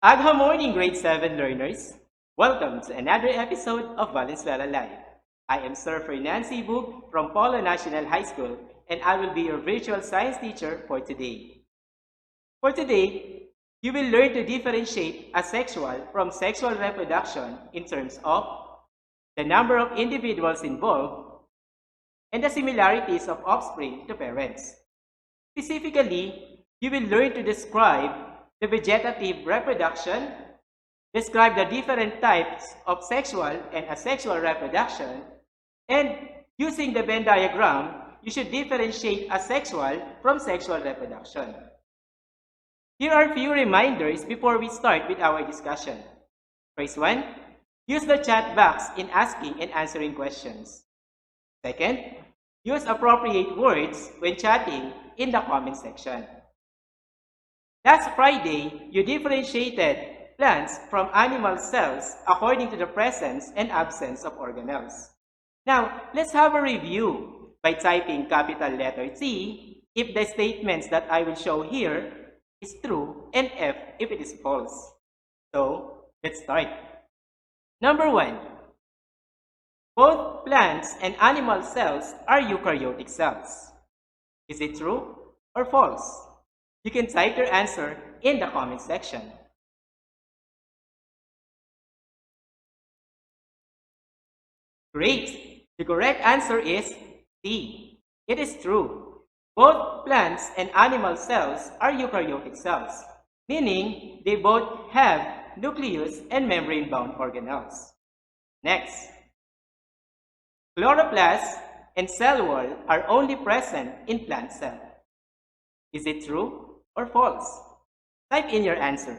Good morning, grade 7 learners. Welcome to another episode of Valenzuela Live. I am Sir Fernand Bug from Polo National High School, and I will be your virtual science teacher for today. For today, you will learn to differentiate asexual from sexual reproduction in terms of the number of individuals involved and the similarities of offspring to parents. Specifically, you will learn to describe the vegetative reproduction, describe the different types of sexual and asexual reproduction, and using the Venn diagram, you should differentiate asexual from sexual reproduction. Here are a few reminders before we start with our discussion. First one, use the chat box in asking and answering questions. Second, use appropriate words when chatting in the comment section. Last Friday, you differentiated plants from animal cells according to the presence and absence of organelles. Now, let's have a review by typing capital letter T if the statements that I will show here is true and F if it is false. So, let's start. Number 1. Both plants and animal cells are eukaryotic cells. Is it true or false? You can type your answer in the comment section. Great! The correct answer is C. It is true. Both plants and animal cells are eukaryotic cells, meaning they both have nucleus and membrane-bound organelles. Next. Chloroplast and cell wall are only present in plant cell. Is it true or false? Type in your answer.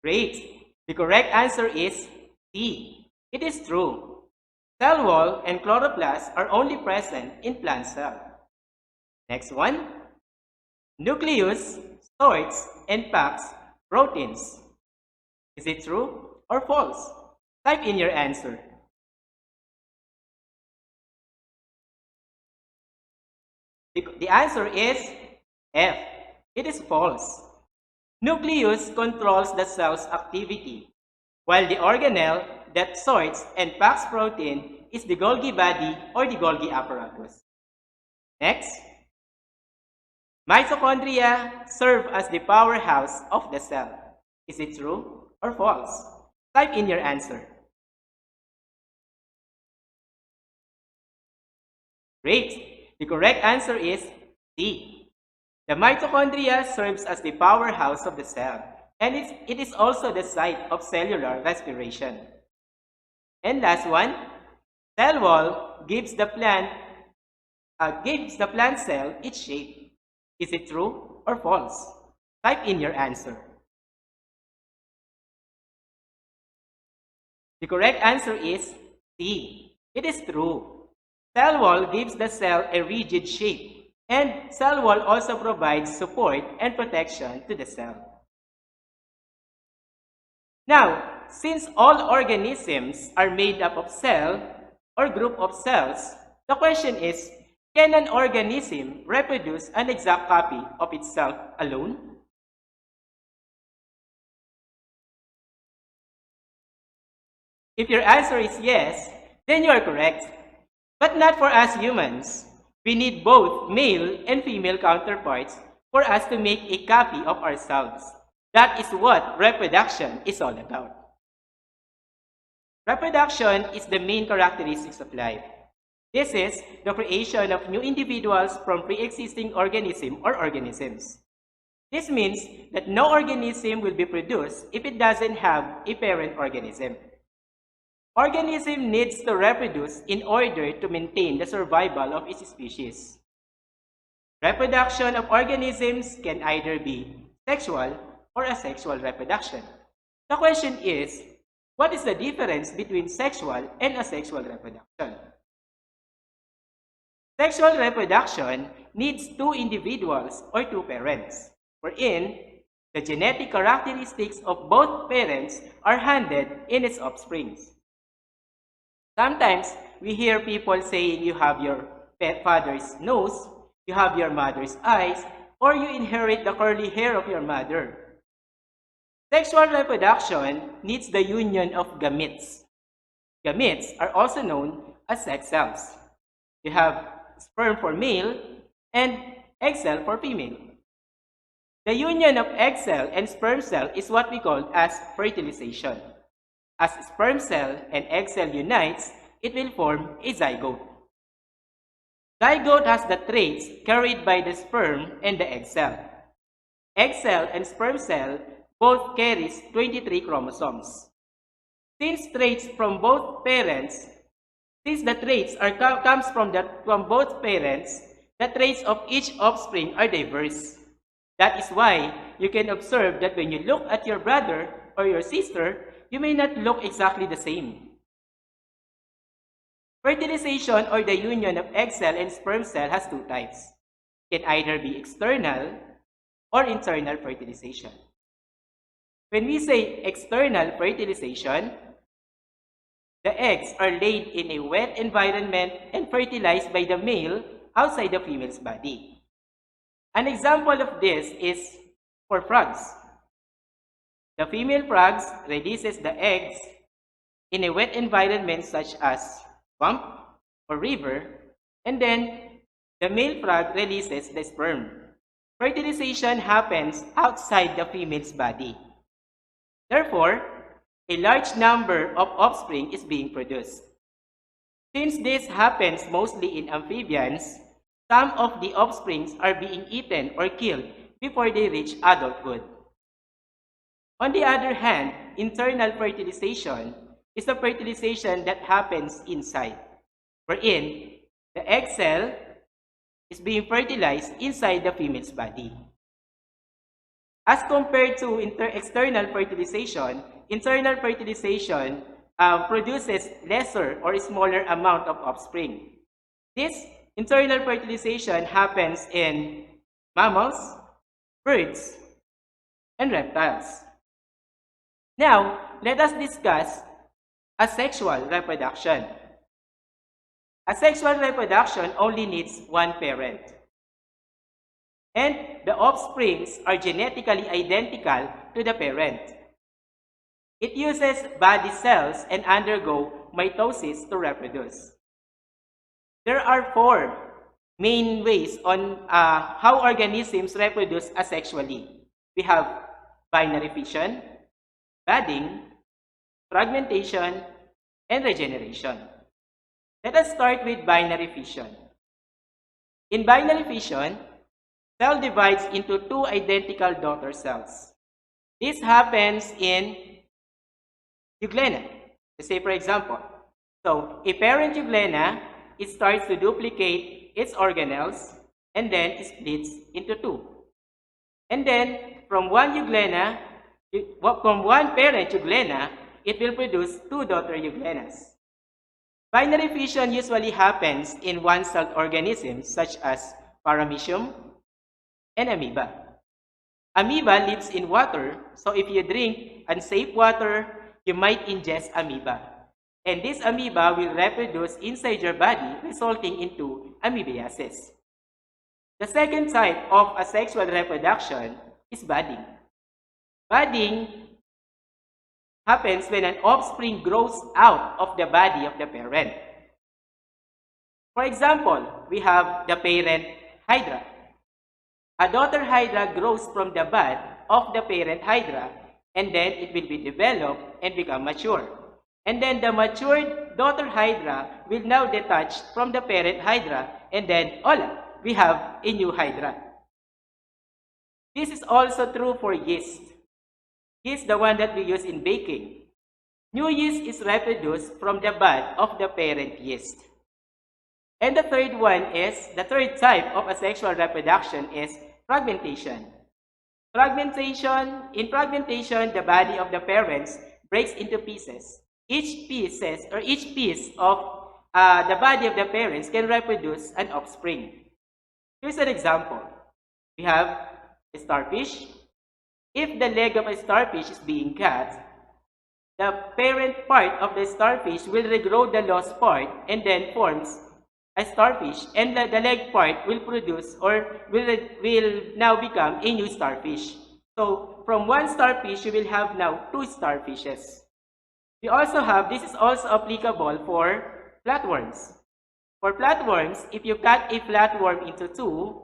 Great! The correct answer is C. It is true. Cell wall and chloroplast are only present in plant cell. Next one. Nucleus sorts and packs proteins. Is it true or false? Type in your answer. The answer is F. It is false. Nucleus controls the cell's activity, while the organelle that sorts and packs protein is the Golgi body or the Golgi apparatus. Next. Mitochondria serve as the powerhouse of the cell. Is it true or false? Type in your answer. Great! The correct answer is C. The mitochondria serves as the powerhouse of the cell, and it is also the site of cellular respiration. And last one, cell wall gives the plant cell its shape. Is it true or false? Type in your answer. The correct answer is C. It is true. Cell wall gives the cell a rigid shape, and cell wall also provides support and protection to the cell. Now, since all organisms are made up of cell or group of cells, the question is, can an organism reproduce an exact copy of itself alone? If your answer is yes, then you are correct. But not for us humans. We need both male and female counterparts for us to make a copy of ourselves. That is what reproduction is all about. Reproduction is the main characteristics of life. This is the creation of new individuals from pre-existing organism or organisms. This means that no organism will be produced if it doesn't have a parent organism. Organism needs to reproduce in order to maintain the survival of its species. Reproduction of organisms can either be sexual or asexual reproduction. The question is, what is the difference between sexual and asexual reproduction? Sexual reproduction needs two individuals or two parents, wherein the genetic characteristics of both parents are handed in its offsprings. Sometimes we hear people saying you have your father's nose, you have your mother's eyes, or you inherit the curly hair of your mother. Sexual reproduction needs the union of gametes. Gametes are also known as sex cells. You have sperm for male and egg cell for female. The union of egg cell and sperm cell is what we call as fertilization. As sperm cell and egg cell unites, it will form a zygote. Zygote has the traits carried by the sperm and the egg cell. Egg cell and sperm cell both carries 23 chromosomes. Since traits from both parents, since the traits comes from both parents, the traits of each offspring are diverse. That is why you can observe that when you look at your brother or your sister, you may not look exactly the same. Fertilization or the union of egg cell and sperm cell has two types. It can either be external or internal fertilization. When we say external fertilization, the eggs are laid in a wet environment and fertilized by the male outside the female's body. An example of this is for frogs. The female frogs releases the eggs in a wet environment such as swamp or river, and then the male frog releases the sperm. Fertilization happens outside the female's body. Therefore, a large number of offspring is being produced. Since this happens mostly in amphibians, some of the offsprings are being eaten or killed before they reach adulthood. On the other hand, internal fertilization is a fertilization that happens inside, wherein the egg cell is being fertilized inside the female's body. As compared to external fertilization, internal fertilization produces lesser or smaller amount of offspring. This internal fertilization happens in mammals, birds, and reptiles. Now, let us discuss asexual reproduction. Asexual reproduction only needs one parent, and the offsprings are genetically identical to the parent. It uses body cells and undergo mitosis to reproduce. There are four main ways on how organisms reproduce asexually. We have binary fission, budding, fragmentation, and regeneration. Let us start with binary fission. In binary fission, cell divides into two identical daughter cells. This happens in euglena. Let's say for example, so a parent euglena, it starts to duplicate its organelles and then it splits into two. And then from one euglena, from one parent euglena, it will produce two daughter euglenas. Binary fission usually happens in one-celled organisms such as paramecium and amoeba. Amoeba lives in water, so if you drink unsafe water, you might ingest amoeba. And this amoeba will reproduce inside your body, resulting into amoebiasis. The second type of asexual reproduction is budding. Budding happens when an offspring grows out of the body of the parent. For example, we have the parent hydra. A daughter hydra grows from the bud of the parent hydra, and then it will be developed and become mature. And then the matured daughter hydra will now detach from the parent hydra, and then voila, we have a new hydra. This is also true for yeast. Yeast, the one that we use in baking. New yeast is reproduced from the bud of the parent yeast. And the third type of asexual reproduction is fragmentation. In fragmentation, the body of the parents breaks into pieces. Each piece of the body of the parents can reproduce an offspring. Here's an example. We have a starfish. If the leg of a starfish is being cut, the parent part of the starfish will regrow the lost part and then forms a starfish, and the leg part will produce or will now become a new starfish. So from one starfish, you will have now two starfishes. We also have, this is also applicable for flatworms. For flatworms, if you cut a flatworm into two,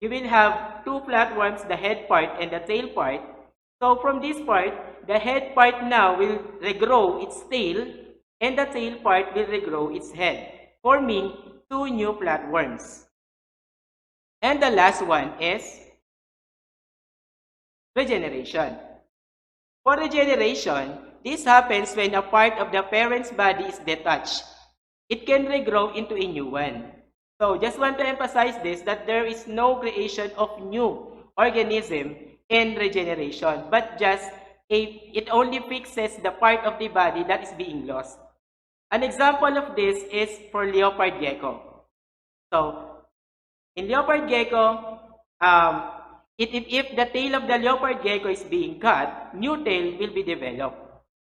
you will have two flatworms, the head part and the tail part. So from this part, the head part now will regrow its tail and the tail part will regrow its head, forming two new flatworms. And the last one is regeneration. For regeneration, this happens when a part of the parent's body is detached. It can regrow into a new one. So just want to emphasize this, that there is no creation of new organism in regeneration, but just it only fixes the part of the body that is being lost. An example of this is for leopard gecko. So in leopard gecko, if the tail of the leopard gecko is being cut, new tail will be developed.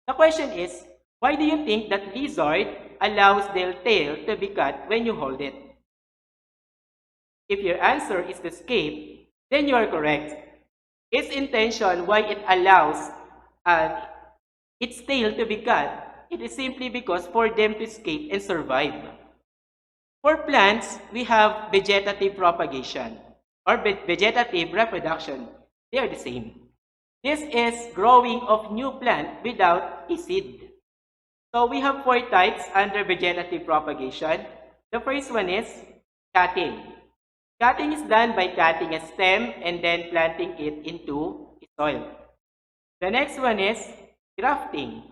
The question is, why do you think that lizard allows their tail to be cut when you hold it? If your answer is to escape, then you are correct. Its intention why it allows its tail to be cut, it is simply because for them to escape and survive. For plants, we have vegetative propagation or vegetative reproduction. They are the same. This is growing of new plant without a seed. So we have four types under vegetative propagation. The first one is cutting. Cutting is done by cutting a stem and then planting it into soil. The next one is grafting.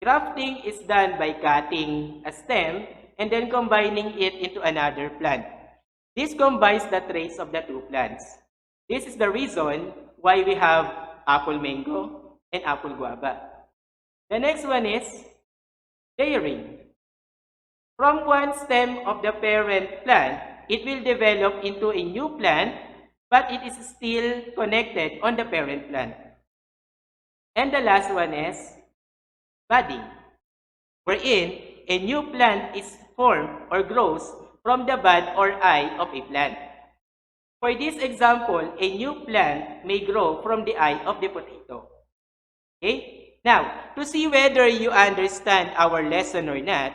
Grafting is done by cutting a stem and then combining it into another plant. This combines the traits of the two plants. This is the reason why we have apple mango and apple guava. The next one is layering. From one stem of the parent plant, it will develop into a new plant, but it is still connected on the parent plant. And the last one is budding, wherein a new plant is formed or grows from the bud or eye of a plant. For this example, a new plant may grow from the eye of the potato. Okay? Now, to see whether you understand our lesson or not,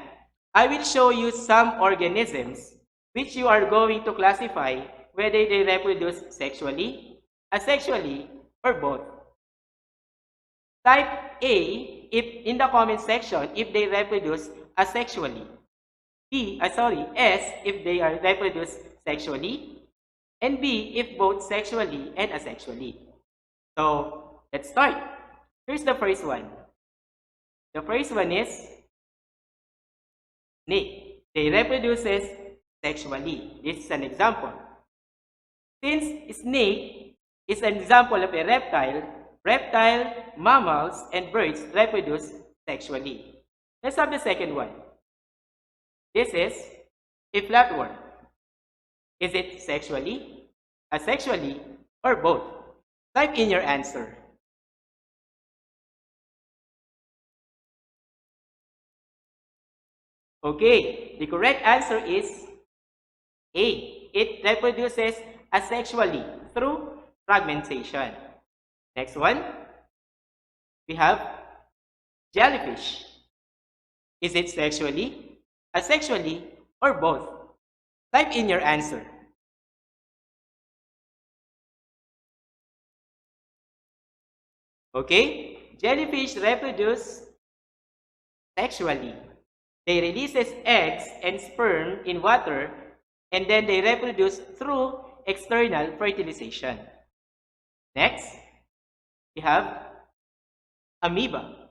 I will show you some organisms which you are going to classify whether they reproduce sexually, asexually, or both. Type A, if in the comment section, if they reproduce asexually. S, if they are reproduce sexually. And B, if both sexually and asexually. So, let's start. Here's the first one. The first one is snake. They reproduces sexually. This is an example. Since snake is an example of a reptile, mammals, and birds reproduce sexually. Let's have the second one. This is a flatworm. Is it sexually, asexually, or both? Type in your answer. Okay, the correct answer is A. It reproduces asexually through fragmentation. Next one, we have jellyfish. Is it sexually, asexually, or both? Type in your answer. Okay, jellyfish reproduce sexually. They releases eggs and sperm in water, and then they reproduce through external fertilization. Next, we have amoeba.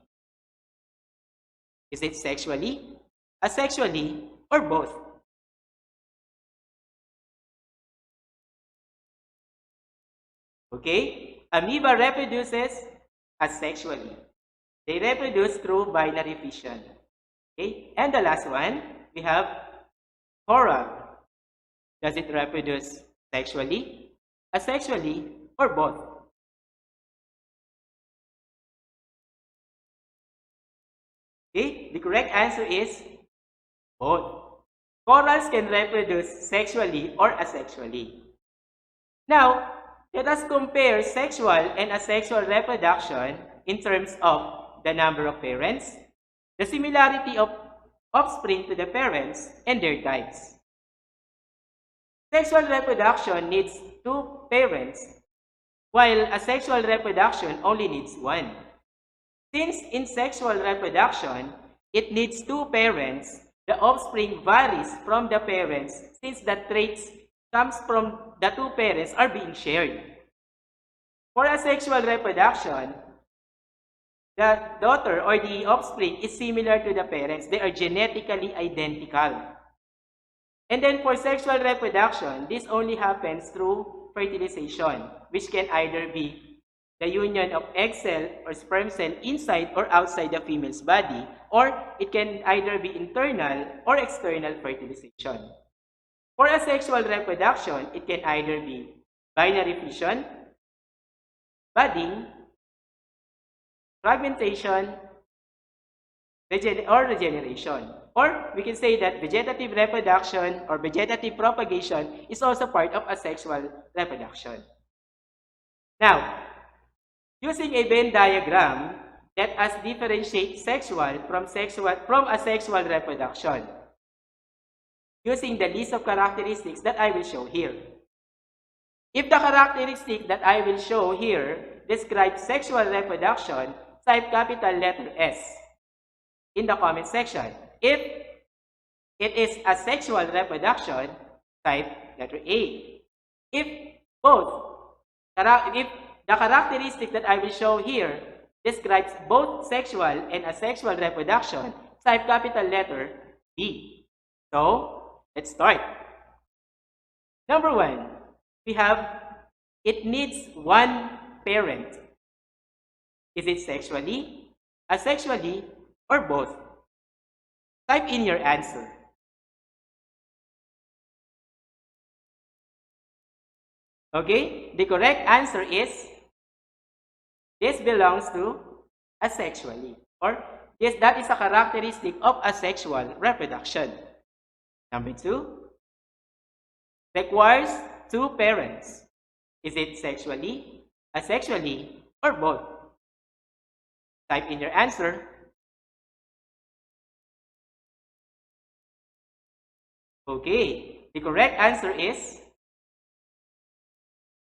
Is it sexually, asexually, or both? Okay, amoeba reproduces asexually. They reproduce through binary fission. Okay, and the last one, we have coral. Does it reproduce sexually, asexually, or both? Okay, the correct answer is both. Corals can reproduce sexually or asexually. Now, let us compare sexual and asexual reproduction in terms of the number of parents, the similarity of offspring to the parents, and their types. Sexual reproduction needs two parents, while asexual reproduction only needs one. Since in sexual reproduction, it needs two parents, the offspring varies from the parents since the traits comes from the two parents are being shared. For asexual reproduction, the daughter or the offspring is similar to the parents. They are genetically identical. And then for sexual reproduction, this only happens through fertilization, which can either be the union of egg cell or sperm cell inside or outside the female's body, or it can either be internal or external fertilization. For asexual reproduction, it can either be binary fission, budding, fragmentation, or regeneration. Or we can say that vegetative reproduction or vegetative propagation is also part of asexual reproduction. Now, using a Venn diagram, let us differentiate sexual from asexual reproduction using the list of characteristics that I will show here. If the characteristic that I will show here describes sexual reproduction, type capital letter S in the comment section. If it is asexual reproduction, type letter A. If the characteristic that I will show here describes both sexual and asexual reproduction, type capital letter B. So, let's start. Number one, we have it needs one parent. Is it sexually, asexually, or both? Type in your answer. Okay, the correct answer is this belongs to asexually, or yes, that is a characteristic of asexual reproduction. Number two, requires two parents. Is it sexually, asexually, or both? Type in your answer. Okay, the correct answer is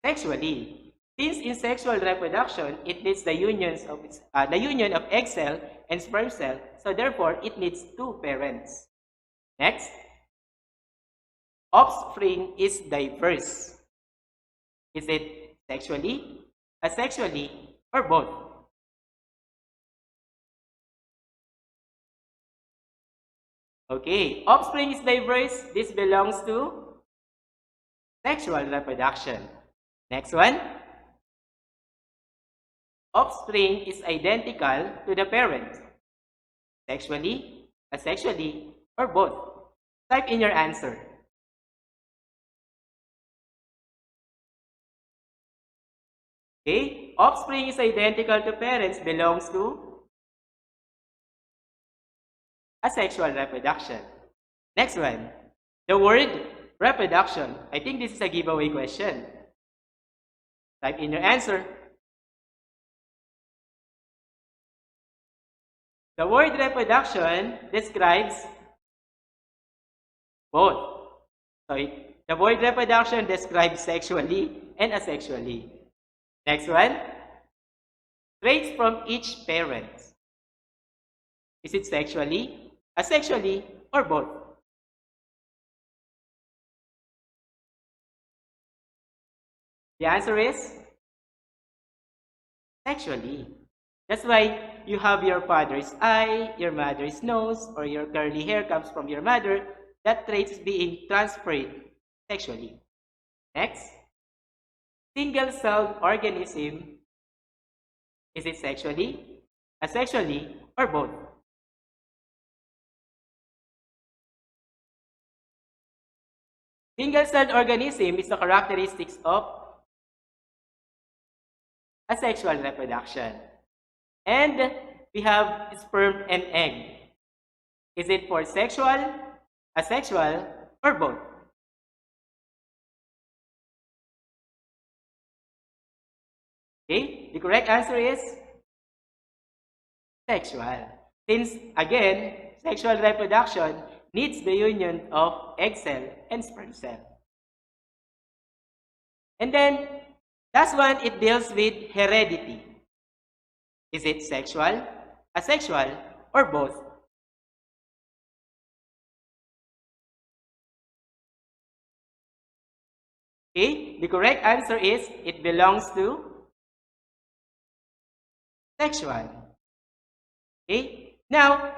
sexually. Since in sexual reproduction, it needs the union of egg cell and sperm cell, so therefore it needs two parents. Next, offspring is diverse. Is it sexually, asexually, or both? Okay, offspring is diverse. This belongs to sexual reproduction. Next one. Offspring is identical to the parent. Sexually, asexually, or both? Type in your answer. Okay, offspring is identical to parents belongs to asexual reproduction. Next one. The word reproduction. I think this is a giveaway question. Type in your answer. The word reproduction describes both. Sorry, the word reproduction describes sexually and asexually. Next one. Traits from each parent. Is it sexually, asexually, or both? The answer is sexually. That's why you have your father's eye, your mother's nose, or your curly hair comes from your mother. That trait is being transferred sexually. Next, single-celled organism. Is it sexually, asexually, or both? Single-celled organism is the characteristics of asexual reproduction. And we have sperm and egg. Is it for sexual asexual, or both? Okay, the correct answer is sexual. Since, again, sexual reproduction needs the union of egg cell and sperm cell. And then, last one, it deals with heredity. Is it sexual, asexual, or both? Okay, the correct answer is it belongs to sexual. Okay, now,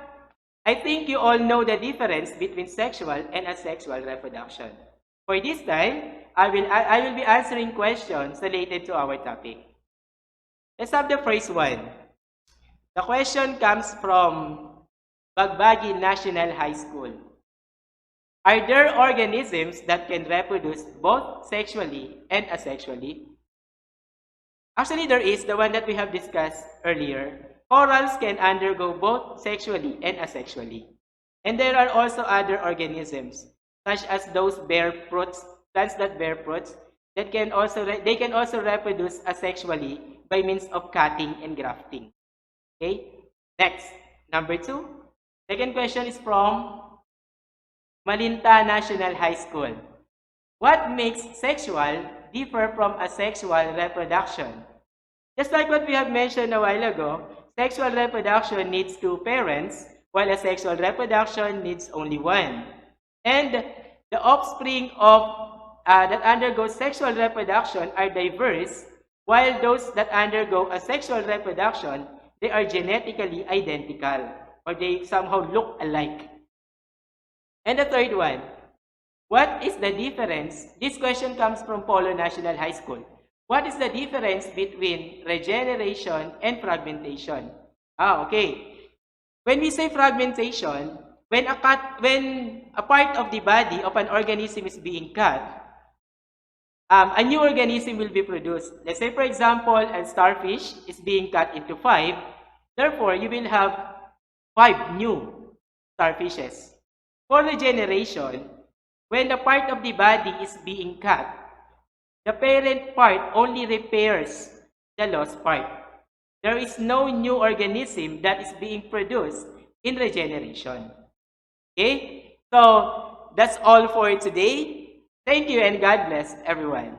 I think you all know the difference between sexual and asexual reproduction. For this time, I will be answering questions related to our topic. Let's have the first one. The question comes from Bagbagi National High School. Are there organisms that can reproduce both sexually and asexually? Actually, there is the one that we have discussed earlier. Corals can undergo both sexually and asexually. And there are also other organisms, such as those bear fruits, plants that bear fruits, that can also reproduce asexually by means of cutting and grafting. Okay? Next, number 2. Second question is from Malinta National High School. What makes sexual differ from asexual reproduction? Just like what we have mentioned a while ago, sexual reproduction needs 2 parents, while asexual reproduction needs only 1. And the offspring of that undergo sexual reproduction are diverse, while those that undergo asexual reproduction, they are genetically identical, or they somehow look alike. And the third one, what is the difference? This question comes from Polo National High School. What is the difference between regeneration and fragmentation? Okay. When we say fragmentation, when a part of the body of an organism is being cut, a new organism will be produced. Let's say, for example, a starfish is being cut into 5. Therefore, you will have 5 new starfishes. For regeneration, when a part of the body is being cut, the parent part only repairs the lost part. There is no new organism that is being produced in regeneration. Okay? So, that's all for today. Thank you and God bless everyone.